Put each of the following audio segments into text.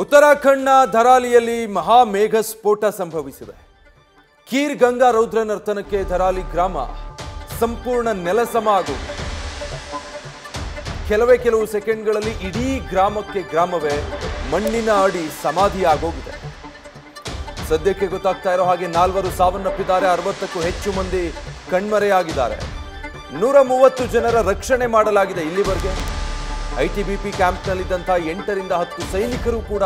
ಉತ್ತರಾಖಂಡ್ನ ಧರಾಲಿಯಲ್ಲಿ ಮಹಾ ಮೇಘ ಸ್ಫೋಟ ಸಂಭವಿಸಿದೆ. ಕೀರ್ ಗಂಗಾ ರೌದ್ರ ನರ್ತನಕ್ಕೆ ಧರಾಲಿ ಗ್ರಾಮ ಸಂಪೂರ್ಣ ನೆಲಸಮ ಆಗಿದೆ. ಕೆಲವು ಸೆಕೆಂಡ್ಗಳಲ್ಲಿ ಇಡೀ ಗ್ರಾಮವೇ ಮಣ್ಣಿನ ಅಡಿ ಸಮಾಧಿ ಆಗೋಗಿದೆ. ಸದ್ಯಕ್ಕೆ ಗೊತ್ತಾಗ್ತಾ ಇರೋ ಹಾಗೆ 4 ಸಾವನ್ನಪ್ಪಿದ್ದಾರೆ, 60ಕ್ಕೂ ಹೆಚ್ಚು ಮಂದಿ ಕಣ್ಮರೆಯಾಗಿದ್ದಾರೆ. 130 ಜನರ ರಕ್ಷಣೆ ಮಾಡಲಾಗಿದೆ. ಇಲ್ಲಿವರೆಗೆ ಐಟಿಬಿಪಿ ಕ್ಯಾಂಪ್ನಲ್ಲಿದ್ದಂಥ 8 ರಿಂದ 10 ಸೈನಿಕರು ಕೂಡ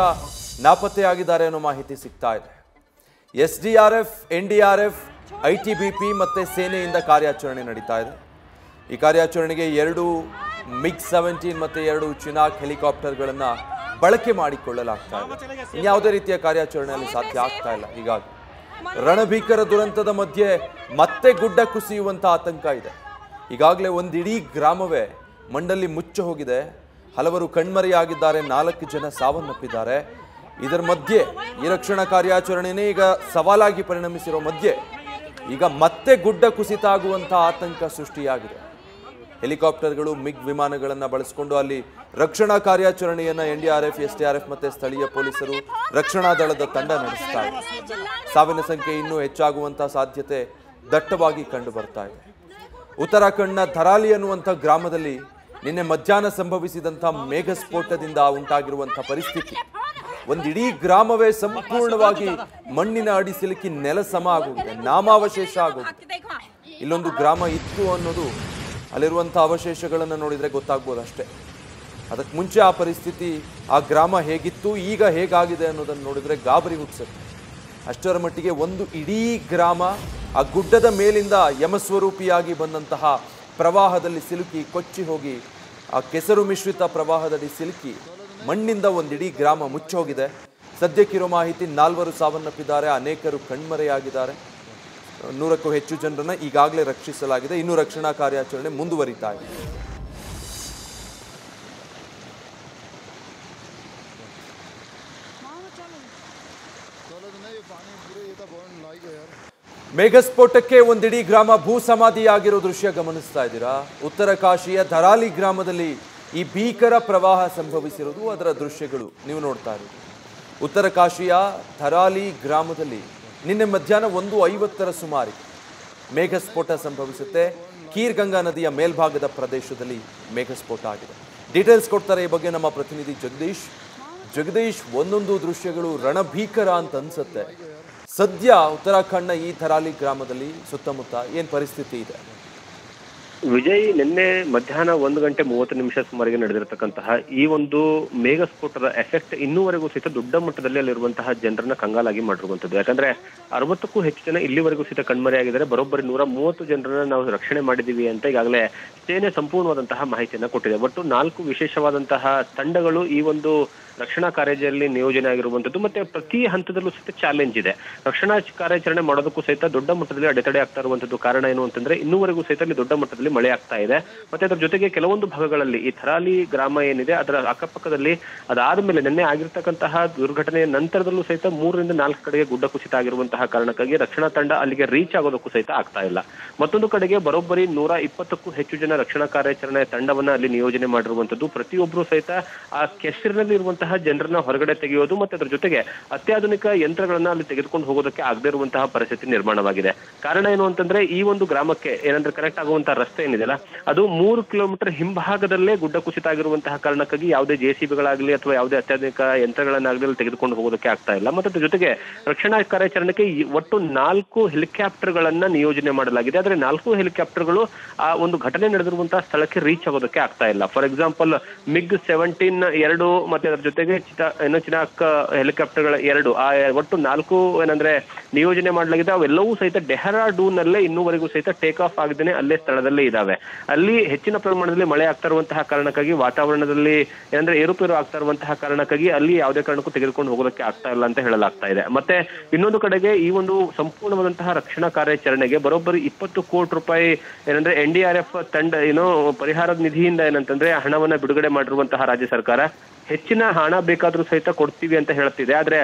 ನಾಪತ್ತೆಯಾಗಿದ್ದಾರೆ ಅನ್ನೋ ಮಾಹಿತಿ ಸಿಗ್ತಾ ಇದೆ. ಎಸ್ಡಿಆರ್ಎಫ್, ಎನ್ಡಿಆರ್ಎಫ್, ಐಟಿಬಿಪಿ ಮತ್ತೆ ಸೇನೆಯಿಂದ ಕಾರ್ಯಾಚರಣೆ ನಡೀತಾ ಇದೆ. ಈ ಕಾರ್ಯಾಚರಣೆಗೆ 2 MiG-17 ಮತ್ತೆ 2 ಚಿನಾಕ್ ಹೆಲಿಕಾಪ್ಟರ್ಗಳನ್ನು ಬಳಕೆ ಮಾಡಿಕೊಳ್ಳಲಾಗ್ತಾ ಇದೆ. ಇನ್ಯಾವುದೇ ರೀತಿಯ ಕಾರ್ಯಾಚರಣೆಯಲ್ಲಿ ಸಾಧ್ಯ ಆಗ್ತಾ ಇಲ್ಲ. ಹೀಗಾಗಿ ರಣಭೀಕರ ದುರಂತದ ಮಧ್ಯೆ ಮತ್ತೆ ಗುಡ್ಡ ಕುಸಿಯುವಂತ ಆತಂಕ ಇದೆ. ಈಗಾಗಲೇ ಒಂದಿಡೀ ಗ್ರಾಮವೇ ಮಣ್ಣಲ್ಲಿ ಮುಚ್ಚಿ ಹೋಗಿದೆ. ಹಲವರು ಕಣ್ಮರೆಯಾಗಿದ್ದಾರೆ, 4 ಜನ ಸಾವನ್ನಪ್ಪಿದ್ದಾರೆ. ಇದರ ಮಧ್ಯೆ ಈ ರಕ್ಷಣಾ ಕಾರ್ಯಾಚರಣೆನೇ ಈಗ ಸವಾಲಾಗಿ ಪರಿಣಮಿಸಿರೋ ಮಧ್ಯೆ ಈಗ ಮತ್ತೆ ಗುಡ್ಡ ಕುಸಿತ ಆಗುವಂತಹ ಆತಂಕ ಸೃಷ್ಟಿಯಾಗಿದೆ. ಹೆಲಿಕಾಪ್ಟರ್ಗಳು, ಮಿಗ್ ವಿಮಾನಗಳನ್ನು ಬಳಸಿಕೊಂಡು ಅಲ್ಲಿ ರಕ್ಷಣಾ ಕಾರ್ಯಾಚರಣೆಯನ್ನು ಎನ್ಡಿಆರ್ಎಫ್, ಎಸ್ಡಿಆರ್ಎಫ್ ಮತ್ತೆ ಸ್ಥಳೀಯ ಪೊಲೀಸರು, ರಕ್ಷಣಾ ದಳದ ತಂಡ ನಡೆಸ್ತಾ ಇದೆ. ಸಾವಿನ ಸಂಖ್ಯೆ ಇನ್ನೂ ಹೆಚ್ಚಾಗುವಂತಹ ಸಾಧ್ಯತೆ ದಟ್ಟವಾಗಿ ಕಂಡು ಬರ್ತಾ ಇದೆ. ಉತ್ತರಾಖಂಡ್ನ ಧರಾಲಿ ಅನ್ನುವಂಥ ಗ್ರಾಮದಲ್ಲಿ ನಿನ್ನೆ ಮಧ್ಯಾಹ್ನ ಸಂಭವಿಸಿದಂಥ ಮೇಘ ಸ್ಫೋಟದಿಂದ ಉಂಟಾಗಿರುವಂಥ ಪರಿಸ್ಥಿತಿ, ಒಂದಿಡೀ ಗ್ರಾಮವೇ ಸಂಪೂರ್ಣವಾಗಿ ಮಣ್ಣಿನ ಅಡಿ ಸಿಲುಕಿ ನೆಲಸಮ ಆಗೋಗಿದೆ, ನಾಮಾವಶೇಷ ಆಗೋಗಿದೆ. ಇಲ್ಲೊಂದು ಗ್ರಾಮ ಇತ್ತು ಅನ್ನೋದು ಅಲ್ಲಿರುವಂಥ ಅವಶೇಷಗಳನ್ನು ನೋಡಿದರೆ ಗೊತ್ತಾಗ್ಬೋದು ಅಷ್ಟೇ. ಅದಕ್ಕೆ ಮುಂಚೆ ಆ ಪರಿಸ್ಥಿತಿ, ಆ ಗ್ರಾಮ ಹೇಗಿತ್ತು, ಈಗ ಹೇಗಾಗಿದೆ ಅನ್ನೋದನ್ನು ನೋಡಿದರೆ ಗಾಬರಿ ಹುಟ್ಟಿಸುತ್ತೆ. ಅಷ್ಟರ ಮಟ್ಟಿಗೆ ಒಂದು ಇಡೀ ಗ್ರಾಮ ಆ ಗುಡ್ಡದ ಮೇಲಿಂದ ಯಮಸ್ವರೂಪಿಯಾಗಿ ಬಂದಂತಹ ಪ್ರವಾಹದಲ್ಲಿ ಸಿಲುಕಿ ಕೊಚ್ಚಿ ಹೋಗಿ, ಆ ಕೆಸರು ಮಿಶ್ರಿತ ಪ್ರವಾಹದಲ್ಲಿ ಸಿಲುಕಿ ಮಣ್ಣಿಂದ ಒಂದಿಡೀ ಗ್ರಾಮ ಮುಚ್ಚೋಗಿದೆ. ಸದ್ಯಕ್ಕಿರೋ ಮಾಹಿತಿ 4 ಸಾವನ್ನಪ್ಪಿದ್ದಾರೆ, ಅನೇಕರು ಕಣ್ಮರೆಯಾಗಿದ್ದಾರೆ. 100ಕ್ಕೂ ಹೆಚ್ಚು ಜನರನ್ನು ಈಗಾಗಲೇ ರಕ್ಷಿಸಲಾಗಿದೆ. ಇನ್ನೂ ರಕ್ಷಣಾ ಕಾರ್ಯಾಚರಣೆ ಮುಂದುವರಿತಾ ಇದೆ. ಮೇಘಸ್ಫೋಟಕ್ಕೆ ಒಂದಿಡೀ ಗ್ರಾಮ ಭೂ ಸಮಾಧಿಯಾಗಿರೋ ದೃಶ್ಯ ಗಮನಿಸ್ತಾ ಇದ್ದೀರಾ. ಉತ್ತರ ಕಾಶಿಯ ಧರಾಲಿ ಗ್ರಾಮದಲ್ಲಿ ಈ ಭೀಕರ ಪ್ರವಾಹ ಸಂಭವಿಸಿರೋದು, ಅದರ ದೃಶ್ಯಗಳು ನೀವು ನೋಡ್ತಾ ಇರೋದು. ಉತ್ತರ ಕಾಶಿಯ ಧರಾಲಿ ಗ್ರಾಮದಲ್ಲಿ ನಿನ್ನೆ ಮಧ್ಯಾಹ್ನ 1:50 ಸುಮಾರಿಗೆ ಮೇಘಸ್ಫೋಟ ಸಂಭವಿಸುತ್ತೆ. ಕೀರ್ ಗಂಗಾ ನದಿಯ ಮೇಲ್ಭಾಗದ ಪ್ರದೇಶದಲ್ಲಿ ಮೇಘಸ್ಫೋಟ ಆಗಿದೆ. ಡೀಟೇಲ್ಸ್ ಕೊಡ್ತಾರೆ ಈ ಬಗ್ಗೆ ನಮ್ಮ ಪ್ರತಿನಿಧಿ ಜಗದೀಶ್. ಒಂದೊಂದು ದೃಶ್ಯಗಳು ರಣಭೀಕರ ಅಂತ ಅನ್ಸುತ್ತೆ. ಸದ್ಯ ಉತ್ತರಾಖಂಡ್ನ ಈ ಧರಾಲಿ ಗ್ರಾಮದಲ್ಲಿ ಸುತ್ತಮುತ್ತ ಏನ್ ಪರಿಸ್ಥಿತಿ ಇದೆ? ವಿಜಯ್, ನಿನ್ನೆ ಮಧ್ಯಾಹ್ನ 1:30 ಸುಮಾರಿಗೆ ನಡೆದಿರತಕ್ಕಂತಹ ಈ ಒಂದು ಮೇಘ ಸ್ಫೋಟದ ಎಫೆಕ್ಟ್ ಇನ್ನೂವರೆಗೂ ಸಹಿತ ದೊಡ್ಡ ಮಟ್ಟದಲ್ಲಿ ಅಲ್ಲಿರುವಂತಹ ಜನರನ್ನ ಕಂಗಾಲಾಗಿ ಮಾಡಿರುವಂತದ್ದು. ಯಾಕಂದ್ರೆ 60ಕ್ಕೂ ಹೆಚ್ಚು ಜನ ಇಲ್ಲಿವರೆಗೂ ಸಹಿತ ಕಣ್ಮರೆಯಾಗಿದ್ದಾರೆ. ಬರೋಬ್ಬರಿ 130 ಜನರನ್ನ ನಾವು ರಕ್ಷಣೆ ಮಾಡಿದೀವಿ ಅಂತ ಈಗಾಗಲೇ ಸೇನೆ ಸಂಪೂರ್ಣವಾದಂತಹ ಮಾಹಿತಿಯನ್ನ ಕೊಟ್ಟಿದೆ. ಒಟ್ಟು 4 ವಿಶೇಷವಾದಂತಹ ತಂಡಗಳು ಈ ಒಂದು ರಕ್ಷಣಾ ಕಾರ್ಯಾಚರಣೆಯಲ್ಲಿ ನಿಯೋಜನೆ ಆಗಿರುವಂತದ್ದು. ಮತ್ತೆ ಪ್ರತಿ ಹಂತದಲ್ಲೂ ಸಹಿತ ಚಾಲೆಂಜ್ ಇದೆ. ರಕ್ಷಣಾ ಕಾರ್ಯಾಚರಣೆ ಮಾಡೋದಕ್ಕೂ ಸಹಿತ ದೊಡ್ಡ ಮಟ್ಟದಲ್ಲಿ ಅಡೆತಡೆ ಆಗ್ತಾ ಇರುವಂತದ್ದು. ಕಾರಣ ಏನು ಅಂತಂದ್ರೆ ಇನ್ನೂವರೆಗೂ ಸಹಿತ ಅಲ್ಲಿ ದೊಡ್ಡ ಮಟ್ಟದಲ್ಲಿ ಮಳೆ ಆಗ್ತಾ ಇದೆ. ಮತ್ತೆ ಅದರ ಜೊತೆಗೆ ಕೆಲವೊಂದು ಭಾಗಗಳಲ್ಲಿ ಈ ಧರಾಲಿ ಗ್ರಾಮ ಏನಿದೆ ಅದರ ಅಕ್ಕಪಕ್ಕದಲ್ಲಿ ಅದಾದ ಮೇಲೆ ನಿನ್ನೆ ಆಗಿರ್ತಕ್ಕಂತಹ ದುರ್ಘಟನೆಯ ನಂತರದಲ್ಲೂ ಸಹಿತ 3 ರಿಂದ 4 ಕಡೆಗೆ ಗುಡ್ಡ ಕುಸಿತ ಆಗಿರುವಂತಹ ಕಾರಣಕ್ಕಾಗಿ ರಕ್ಷಣಾ ತಂಡ ಅಲ್ಲಿಗೆ ರೀಚ್ ಆಗೋದಕ್ಕೂ ಸಹಿತ ಆಗ್ತಾ ಇಲ್ಲ. ಮತ್ತೊಂದು ಕಡೆಗೆ ಬರೋಬ್ಬರಿ 120ಕ್ಕೂ ಹೆಚ್ಚು ಜನ ರಕ್ಷಣಾ ಕಾರ್ಯಾಚರಣೆ ತಂಡವನ್ನ ಅಲ್ಲಿ ನಿಯೋಜನೆ ಮಾಡಿರುವಂತದ್ದು. ಪ್ರತಿಯೊಬ್ಬರು ಸಹಿತ ಆ ಕೆಸರಿನಲ್ಲಿ ಇರುವಂತಹ ಜನರನ್ನ ಹೊರಗಡೆ ತೆಗೆಯೋದು ಮತ್ತೆ ಅದರ ಜೊತೆಗೆ ಅತ್ಯಾಧುನಿಕ ಯಂತ್ರಗಳನ್ನ ಅಲ್ಲಿ ತೆಗೆದುಕೊಂಡು ಹೋಗೋದಕ್ಕೆ ಆಗದೇ ಇರುವಂತಹ ಪರಿಸ್ಥಿತಿ ನಿರ್ಮಾಣವಾಗಿದೆ. ಕಾರಣ ಏನು ಅಂತಂದ್ರೆ ಈ ಒಂದು ಗ್ರಾಮಕ್ಕೆ ಏನಂದ್ರೆ ಕನೆಕ್ಟ್ ಆಗುವಂತಹ ರಸ್ತೆ ಏನಿದೆಯಲ್ಲ ಅದು 3 ಕಿಲೋಮೀಟರ್ ಹಿಂಭಾಗದಲ್ಲೇ ಗುಡ್ಡ ಕುಸಿತ ಆಗಿರುವಂತಹ ಕಾರಣಕ್ಕಾಗಿ ಯಾವುದೇ JCBಗಳಾಗ್ಲಿ ಅಥವಾ ಯಾವುದೇ ಅತ್ಯಾಧುನಿಕ ಯಂತ್ರಗಳನ್ನಾಗಲಿ ತೆಗೆದುಕೊಂಡು ಹೋಗೋದಕ್ಕೆ ಆಗ್ತಾ ಇಲ್ಲ. ಮತ್ತೆ ಅದ್ರ ಜೊತೆಗೆ ರಕ್ಷಣಾ ಕಾರ್ಯಾಚರಣೆಗೆ ಒಟ್ಟು 4 ಹೆಲಿಕಾಪ್ಟರ್ಗಳನ್ನ ನಿಯೋಜನೆ ಮಾಡಲಾಗಿದೆ. ಆದ್ರೆ 4 ಹೆಲಿಕಾಪ್ಟರ್ಗಳು ಆ ಒಂದು ಘಟನೆ ನಡೆದಿರುವಂತಹ ಸ್ಥಳಕ್ಕೆ ರೀಚ್ ಆಗೋದಕ್ಕೆ ಆಗ್ತಾ ಇಲ್ಲ. ಫಾರ್ ಎಕ್ಸಾಂಪಲ್ MiG-17 2 ಮತ್ತೆ ಅದರ ಜೊತೆಗೆ ಚಿನಾಕ್ ಹೆಲಿಕಾಪ್ಟರ್ಗಳ 2 ಆ ಒಟ್ಟು 4 ಏನಂದ್ರೆ ನಿಯೋಜನೆ ಮಾಡಲಾಗಿದೆ. ಅವೆಲ್ಲವೂ ಸಹಿತ ಡೆಹರಾಡೂನ್ ನಲ್ಲೇ ಇನ್ನೂವರೆಗೂ ಸಹಿತ ಟೇಕ್ ಆಫ್ ಆಗದೇನೆ ಅಲ್ಲೇ ಸ್ಥಳದಲ್ಲೇ ಇದಾವೆ. ಅಲ್ಲಿ ಹೆಚ್ಚಿನ ಪ್ರಮಾಣದಲ್ಲಿ ಮಳೆ ಆಗ್ತಾ ಇರುವಂತಹ ಕಾರಣಕ್ಕಾಗಿ ವಾತಾವರಣದಲ್ಲಿ ಏನಂದ್ರೆ ಏರುಪೇರು ಆಗ್ತಾ ಇರುವಂತಹ ಕಾರಣಕ್ಕಾಗಿ ಅಲ್ಲಿ ಯಾವುದೇ ಕಾರಣಕ್ಕೂ ತೆಗೆದುಕೊಂಡು ಹೋಗೋದಕ್ಕೆ ಆಗ್ತಾ ಇಲ್ಲ ಅಂತ ಹೇಳಲಾಗ್ತಾ ಇದೆ. ಮತ್ತೆ ಇನ್ನೊಂದು ಕಡೆಗೆ ಈ ಒಂದು ಸಂಪೂರ್ಣವಾದಂತಹ ರಕ್ಷಣಾ ಕಾರ್ಯಾಚರಣೆಗೆ ಬರೋಬ್ಬರಿ 20 ಕೋಟಿ ರೂಪಾಯಿ ಏನಂದ್ರೆ ಎನ್ಡಿಆರ್ಎಫ್ ತಂಡ ಪರಿಹಾರದ ನಿಧಿಯಿಂದ ಏನಂತಂದ್ರೆ ಹಣವನ್ನ ಬಿಡುಗಡೆ ಮಾಡಿರುವಂತಹ ರಾಜ್ಯ ಸರ್ಕಾರ ಹೆಚ್ಚಿನ ಹಣ ಬೇಕಾದ್ರೂ ಸಹಿತ ಕೊಡ್ತೀವಿ ಅಂತ ಹೇಳ್ತಿದೆ. ಆದ್ರೆ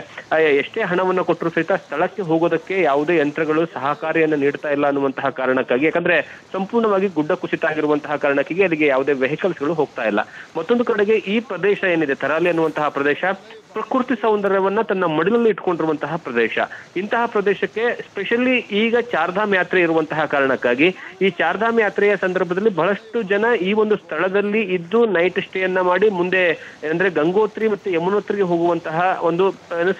ಎಷ್ಟೇ ಹಣವನ್ನು ಕೊಟ್ಟರು ಸಹಿತ ಸ್ಥಳಕ್ಕೆ ಹೋಗೋದಕ್ಕೆ ಯಾವುದೇ ಯಂತ್ರಗಳು ಸಹಕಾರಿಯನ್ನು ನೀಡ್ತಾ ಇಲ್ಲ ಅನ್ನುವಂತಹ ಕಾರಣಕ್ಕಾಗಿ, ಯಾಕಂದ್ರೆ ಸಂಪೂರ್ಣವಾಗಿ ಗುಡ್ಡ ಕುಸಿತ ಆಗಿರುವಂತಹ ಕಾರಣಕ್ಕಾಗಿ ಅಲ್ಲಿಗೆ ಯಾವುದೇ ವೆಹಿಕಲ್ಸ್ಗಳು ಹೋಗ್ತಾ ಇಲ್ಲ. ಮತ್ತೊಂದು ಕಡೆಗೆ ಈ ಪ್ರದೇಶ ಏನಿದೆ ಧರಾಲಿ ಅನ್ನುವಂತಹ ಪ್ರದೇಶ ಪ್ರಕೃತಿ ಸೌಂದರ್ಯವನ್ನ ತನ್ನ ಮಡಿಲಲ್ಲಿ ಇಟ್ಕೊಂಡಿರುವಂತಹ ಪ್ರದೇಶ. ಇಂತಹ ಪ್ರದೇಶಕ್ಕೆ ಸ್ಪೆಷಲಿ ಈಗ ಚಾರ್ಧಾಮ್ ಯಾತ್ರೆ ಇರುವಂತಹ ಕಾರಣಕ್ಕಾಗಿ ಈ ಚಾರ್ಧಾಮ್ ಯಾತ್ರೆಯ ಸಂದರ್ಭದಲ್ಲಿ ಬಹಳಷ್ಟು ಜನ ಈ ಒಂದು ಸ್ಥಳದಲ್ಲಿ ಇದ್ದು ನೈಟ್ ಸ್ಟೇ ಅನ್ನ ಮಾಡಿ ಮುಂದೆ ಅಂದ್ರೆ ಗಂಗೋತ್ರಿ ಮತ್ತೆ ಯಮುನೋತ್ರಿಗೆ ಹೋಗುವಂತಹ ಒಂದು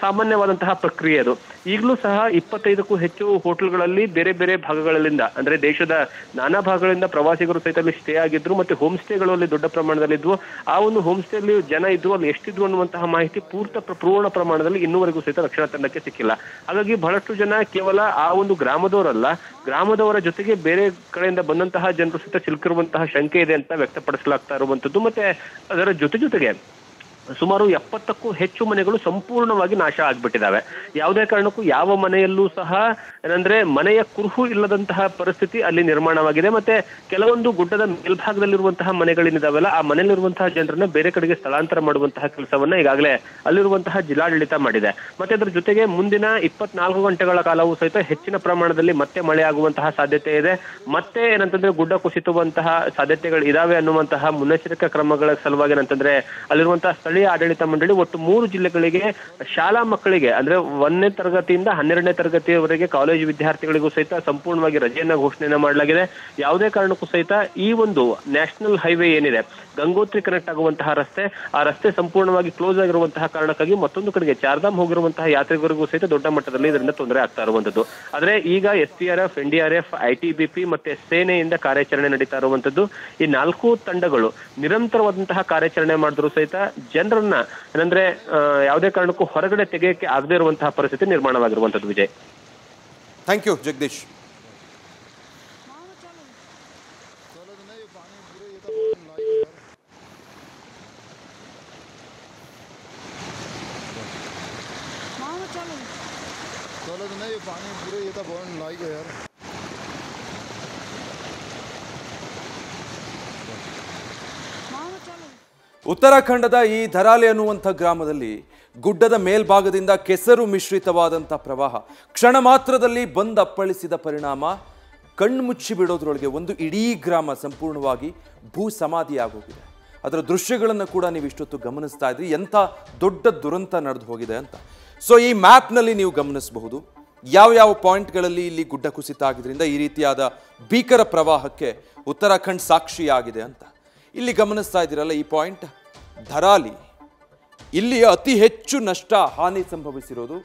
ಸಾಮಾನ್ಯವಾದಂತಹ ಪ್ರಕ್ರಿಯೆ ಅದು. ಈಗಲೂ ಸಹ 25ಕ್ಕೂ ಹೆಚ್ಚು ಹೋಟೆಲ್ಗಳಲ್ಲಿ ಬೇರೆ ಬೇರೆ ಭಾಗಗಳಿಂದ ಅಂದ್ರೆ ದೇಶದ ನಾನಾ ಭಾಗಗಳಿಂದ ಪ್ರವಾಸಿಗರು ಸಹಿತ ಅಲ್ಲಿ ಸ್ಟೇ ಆಗಿದ್ರು. ಮತ್ತೆ ಹೋಮ್ ಸ್ಟೇಗಳು ಅಲ್ಲಿ ದೊಡ್ಡ ಪ್ರಮಾಣದಲ್ಲಿ ಇದ್ವು. ಆ ಒಂದು ಹೋಮ್ ಸ್ಟೇ ಅಲ್ಲಿ ಜನ ಇದ್ರು, ಅಲ್ಲಿ ಎಷ್ಟಿದ್ರು ಅನ್ನುವಂತಹ ಮಾಹಿತಿ ಪೂರ್ಣ ಪ್ರಮಾಣದಲ್ಲಿ ಇನ್ನೂವರೆಗೂ ಸಹಿತ ರಕ್ಷಣಾ ತಂಡಕ್ಕೆ ಸಿಕ್ಕಿಲ್ಲ. ಹಾಗಾಗಿ ಬಹಳಷ್ಟು ಜನ ಕೇವಲ ಆ ಒಂದು ಗ್ರಾಮದವರಲ್ಲ, ಗ್ರಾಮದವರ ಜೊತೆಗೆ ಬೇರೆ ಕಡೆಯಿಂದ ಬಂದಂತಹ ಜನರು ಸಹಿತ ಸಿಲುಕಿರುವಂತಹ ಶಂಕೆ ಇದೆ ಅಂತ ವ್ಯಕ್ತಪಡಿಸಲಾಗ್ತಾ ಇರುವಂತದ್ದು. ಮತ್ತೆ ಅದರ ಜೊತೆಗೆ ಸುಮಾರು 70ಕ್ಕೂ ಹೆಚ್ಚು ಮನೆಗಳು ಸಂಪೂರ್ಣವಾಗಿ ನಾಶ ಆಗ್ಬಿಟ್ಟಿದ್ದಾವೆ. ಯಾವುದೇ ಕಾರಣಕ್ಕೂ ಯಾವ ಮನೆಯಲ್ಲೂ ಸಹ ಏನಂದ್ರೆ ಮನೆಯ ಕುರುಹು ಇಲ್ಲದಂತಹ ಪರಿಸ್ಥಿತಿ ಅಲ್ಲಿ ನಿರ್ಮಾಣವಾಗಿದೆ. ಮತ್ತೆ ಕೆಲವೊಂದು ಗುಡ್ಡದ ಮೇಲ್ಭಾಗದಲ್ಲಿರುವಂತಹ ಮನೆಗಳೇನಿದಾವಲ್ಲ, ಆ ಮನೆಯಲ್ಲಿರುವಂತಹ ಜನರನ್ನ ಬೇರೆ ಕಡೆಗೆ ಸ್ಥಳಾಂತರ ಮಾಡುವಂತಹ ಕೆಲಸವನ್ನ ಈಗಾಗಲೇ ಅಲ್ಲಿರುವಂತಹ ಜಿಲ್ಲಾಡಳಿತ ಮಾಡಿದೆ. ಮತ್ತೆ ಅದರ ಜೊತೆಗೆ ಮುಂದಿನ 24 ಗಂಟೆಗಳ ಕಾಲವೂ ಸಹಿತ ಹೆಚ್ಚಿನ ಪ್ರಮಾಣದಲ್ಲಿ ಮತ್ತೆ ಮಳೆ ಆಗುವಂತಹ ಸಾಧ್ಯತೆ ಇದೆ. ಮತ್ತೆ ಏನಂತಂದ್ರೆ ಗುಡ್ಡ ಕುಸಿತುವಂತಹ ಸಾಧ್ಯತೆಗಳು ಇದಾವೆ ಅನ್ನುವಂತಹ ಮುನ್ನೆಚ್ಚರಿಕಾ ಕ್ರಮಗಳ ಸಲುವಾಗಿ ಏನಂತಂದ್ರೆ ಅಲ್ಲಿರುವಂತಹ ಸ್ಥಳೀಯ ಆಡಳಿತ ಮಂಡಳಿ ಒಟ್ಟು 3 ಜಿಲ್ಲೆಗಳಿಗೆ ಶಾಲಾ ಮಕ್ಕಳಿಗೆ ಅಂದ್ರೆ 1ನೇ ತರಗತಿಯಿಂದ 12ನೇ ತರಗತಿಯವರೆಗೆ ಕಾಲೇಜು ವಿದ್ಯಾರ್ಥಿಗಳಿಗೂ ಸಹಿತ ಸಂಪೂರ್ಣವಾಗಿ ರಜೆಯನ್ನ ಘೋಷಣೆಯನ್ನ ಮಾಡಲಾಗಿದೆ. ಯಾವುದೇ ಕಾರಣಕ್ಕೂ ಸಹಿತ ಈ ಒಂದು ನ್ಯಾಷನಲ್ ಹೈವೇ ಏನಿದೆ, ಗಂಗೋತ್ರಿ ಕನೆಕ್ಟ್ ಆಗುವಂತಹ ರಸ್ತೆ, ಆ ರಸ್ತೆ ಸಂಪೂರ್ಣವಾಗಿ ಕ್ಲೋಸ್ ಆಗಿರುವಂತಹ ಕಾರಣಕ್ಕಾಗಿ ಮತ್ತೊಂದು ಕಡೆಗೆ ಚಾರ್ಧಾಮ್ ಹೋಗಿರುವಂತಹ ಯಾತ್ರಿಕರಿಗೂ ಸಹಿತ ದೊಡ್ಡ ಮಟ್ಟದಲ್ಲಿ ಇದರಿಂದ ತೊಂದರೆ ಆಗ್ತಾ ಇರುವಂತದ್ದು. ಆದ್ರೆ ಈಗ SDRF, NDRF, ITBP ಮತ್ತೆ ಸೇನೆಯಿಂದ ಕಾರ್ಯಾಚರಣೆ ನಡೀತಾ ಇರುವಂತದ್ದು. ಈ 4 ತಂಡಗಳು ನಿರಂತರವಾದಂತಹ ಕಾರ್ಯಾಚರಣೆ ಮಾಡಿದ್ರು ಸಹಿತ ಜನರನ್ನ ಏನಂದ್ರೆ ಯಾವುದೇ ಕಾರಣಕ್ಕೂ ಹೊರಗಡೆ ತೆಗೆಯಕ್ಕೆ ಆಗದೇ ಇರುವಂತಹ ಪರಿಸ್ಥಿತಿ ನಿರ್ಮಾಣವಾಗಿರುವಂತದ್ದು. Vijay, thank you Jagdish. ಉತ್ತರಾಖಂಡದ ಈ ಧರಾಲಿ ಅನ್ನುವಂಥ ಗ್ರಾಮದಲ್ಲಿ ಗುಡ್ಡದ ಮೇಲ್ಭಾಗದಿಂದ ಕೆಸರು ಮಿಶ್ರಿತವಾದಂಥ ಪ್ರವಾಹ ಕ್ಷಣ ಮಾತ್ರದಲ್ಲಿ ಬಂದಪ್ಪಳಿಸಿದ ಪರಿಣಾಮ ಕಣ್ಮುಚ್ಚಿ ಬಿಡೋದ್ರೊಳಗೆ ಒಂದು ಇಡೀ ಗ್ರಾಮ ಸಂಪೂರ್ಣವಾಗಿ ಭೂ ಸಮಾಧಿಯಾಗೋಗಿದೆ. ಅದರ ದೃಶ್ಯಗಳನ್ನು ಕೂಡ ನೀವು ಇಷ್ಟೊತ್ತು ಗಮನಿಸ್ತಾ ಇದ್ರಿ, ಎಂಥ ದೊಡ್ಡ ದುರಂತ ನಡೆದು ಹೋಗಿದೆ ಅಂತ. ಸೊ ಈ ಮ್ಯಾಪ್ನಲ್ಲಿ ನೀವು ಗಮನಿಸಬಹುದು ಯಾವ ಪಾಯಿಂಟ್ಗಳಲ್ಲಿ ಇಲ್ಲಿ ಗುಡ್ಡ ಕುಸಿತ ಆಗಿದ್ರಿಂದ ಈ ರೀತಿಯಾದ ಭೀಕರ ಪ್ರವಾಹಕ್ಕೆ ಉತ್ತರಾಖಂಡ್ ಸಾಕ್ಷಿಯಾಗಿದೆ ಅಂತ. ಇಲ್ಲಿ ಗಮನಿಸ್ತಾ ಇದ್ದೀರಲ್ಲ, ಈ ಪಾಯಿಂಟ್ ಧರಾಲಿ, ಇಲ್ಲಿ ಅತಿ ಹೆಚ್ಚು ನಷ್ಟ ಹಾನಿ ಸಂಭವಿಸಿರೋದು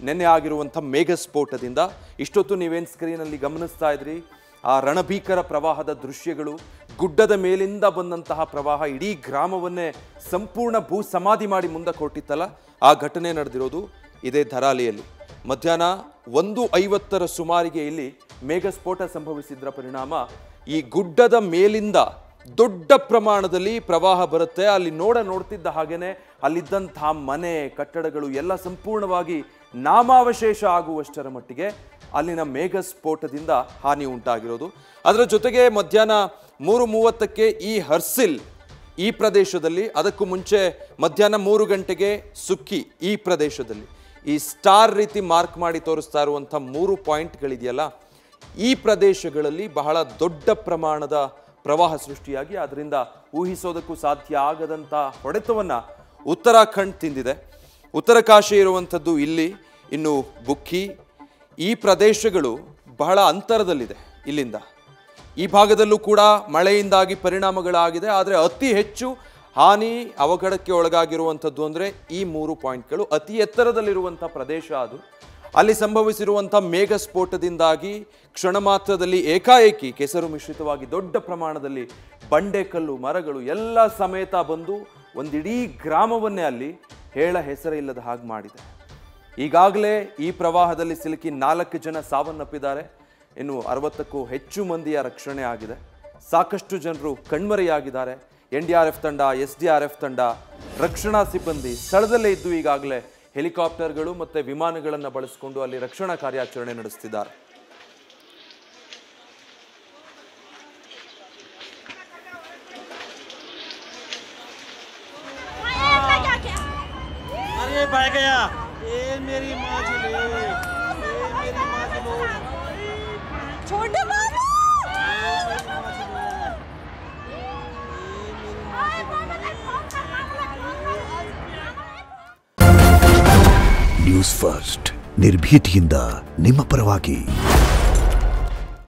ನೆನ್ನೆ ಆಗಿರುವಂಥ ಮೇಘಸ್ಫೋಟದಿಂದ. ಇಷ್ಟೊತ್ತು ನೀವೇನು ಸ್ಕ್ರೀನಲ್ಲಿ ಗಮನಿಸ್ತಾ ಇದ್ರಿ ಆ ರಣಭೀಕರ ಪ್ರವಾಹದ ದೃಶ್ಯಗಳು, ಗುಡ್ಡದ ಮೇಲಿಂದ ಬಂದಂತಹ ಪ್ರವಾಹ ಇಡೀ ಗ್ರಾಮವನ್ನೇ ಸಂಪೂರ್ಣ ಭೂ ಸಮಾಧಿ ಮಾಡಿ ಮುಂದಕ್ಕೆ ಹೊರಟಿತ್ತಲ್ಲ, ಆ ಘಟನೆ ನಡೆದಿರೋದು ಇದೇ ಧರಾಲಿಯಲ್ಲಿ. ಮಧ್ಯಾಹ್ನ 1:50 ಸುಮಾರಿಗೆ ಇಲ್ಲಿ ಮೇಘಸ್ಫೋಟ ಸಂಭವಿಸಿದ್ರ ಪರಿಣಾಮ ಈ ಗುಡ್ಡದ ಮೇಲಿಂದ ದೊಡ್ಡ ಪ್ರಮಾಣದಲ್ಲಿ ಪ್ರವಾಹ ಬರುತ್ತೆ. ಅಲ್ಲಿ ನೋಡ್ತಿದ್ದ ಹಾಗೇನೆ ಅಲ್ಲಿದ್ದಂತಹ ಮನೆ ಕಟ್ಟಡಗಳು ಎಲ್ಲ ಸಂಪೂರ್ಣವಾಗಿ ನಾಮಾವಶೇಷ ಆಗುವಷ್ಟರ ಮಟ್ಟಿಗೆ ಅಲ್ಲಿನ ಮೇಘಸ್ಫೋಟದಿಂದ ಹಾನಿ ಉಂಟಾಗಿರೋದು. ಅದರ ಜೊತೆಗೆ ಮಧ್ಯಾಹ್ನ 3:30ಕ್ಕೆ ಈ ಹರ್ಸಿಲ್ ಈ ಪ್ರದೇಶದಲ್ಲಿ, ಅದಕ್ಕೂ ಮುಂಚೆ ಮಧ್ಯಾಹ್ನ 3 ಗಂಟೆಗೆ ಸುಕ್ಕಿ ಈ ಪ್ರದೇಶದಲ್ಲಿ, ಈ ಸ್ಟಾರ್ ರೀತಿ ಮಾರ್ಕ್ ಮಾಡಿ ತೋರಿಸ್ತಾ ಇರುವಂಥ 3 ಪಾಯಿಂಟ್ಗಳಿದೆಯಲ್ಲ, ಈ ಪ್ರದೇಶಗಳಲ್ಲಿ ಬಹಳ ದೊಡ್ಡ ಪ್ರಮಾಣದ ಪ್ರವಾಹ ಸೃಷ್ಟಿಯಾಗಿ ಅದರಿಂದ ಊಹಿಸೋದಕ್ಕೂ ಸಾಧ್ಯ ಆಗದಂಥ ಹೊಡೆತವನ್ನು ಉತ್ತರಾಖಂಡ್ ತಿಂದಿದೆ. ಉತ್ತರಕಾಶಿ ಇರುವಂಥದ್ದು ಇಲ್ಲಿ, ಇನ್ನು ಬುಕ್ಕಿ ಈ ಪ್ರದೇಶಗಳು ಬಹಳ ಅಂತರದಲ್ಲಿದೆ ಇಲ್ಲಿಂದ. ಈ ಭಾಗದಲ್ಲೂ ಕೂಡ ಮಳೆಯಿಂದಾಗಿ ಪರಿಣಾಮಗಳಾಗಿದೆ. ಆದರೆ ಅತಿ ಹೆಚ್ಚು ಹಾನಿ ಅವಘಡಕ್ಕೆ ಒಳಗಾಗಿರುವಂಥದ್ದು ಅಂದರೆ ಈ 3 ಪಾಯಿಂಟ್ಗಳು. ಅತಿ ಎತ್ತರದಲ್ಲಿರುವಂಥ ಪ್ರದೇಶ ಅದು. ಅಲ್ಲಿ ಸಂಭವಿಸಿರುವಂಥ ಮೇಘಸ್ಫೋಟದಿಂದಾಗಿ ಕ್ಷಣ ಮಾತ್ರದಲ್ಲಿ ಏಕಾಏಕಿ ಕೆಸರು ಮಿಶ್ರಿತವಾಗಿ ದೊಡ್ಡ ಪ್ರಮಾಣದಲ್ಲಿ ಬಂಡೆಕಲ್ಲು ಮರಗಳು ಎಲ್ಲ ಸಮೇತ ಬಂದು ಒಂದಿಡೀ ಗ್ರಾಮವನ್ನೇ ಅಲ್ಲಿ ಹೇಳ ಹೆಸರಿಲ್ಲದ ಹಾಗೆ ಮಾಡಿದೆ. ಈಗಾಗಲೇ ಈ ಪ್ರವಾಹದಲ್ಲಿ ಸಿಲುಕಿ 4 ಜನ ಸಾವನ್ನಪ್ಪಿದ್ದಾರೆ. ಇನ್ನು 60ಕ್ಕೂ ಹೆಚ್ಚು ಮಂದಿಯ ರಕ್ಷಣೆ ಆಗಿದೆ. ಸಾಕಷ್ಟು ಜನರು ಕಣ್ಮರೆಯಾಗಿದ್ದಾರೆ. NDRF ತಂಡ, SDRF ತಂಡ, ರಕ್ಷಣಾ ಸಿಬ್ಬಂದಿ ಸ್ಥಳದಲ್ಲೇ ಇದ್ದು ಈಗಾಗಲೇ ಹೆಲಿಕಾಪ್ಟರ್ಗಳು ಮತ್ತು ವಿಮಾನಗಳನ್ನು ಬಳಸಿಕೊಂಡು ಅಲ್ಲಿ ರಕ್ಷಣಾ ಕಾರ್ಯಾಚರಣೆ ನಡೆಸುತ್ತಿದ್ದಾರೆ. ನ್ಯೂಸ್ ಫಸ್ಟ್ ನಿರ್ಭೀತಿಯಿಂದ ನಿಮ್ಮ ಪರವಾಗಿ.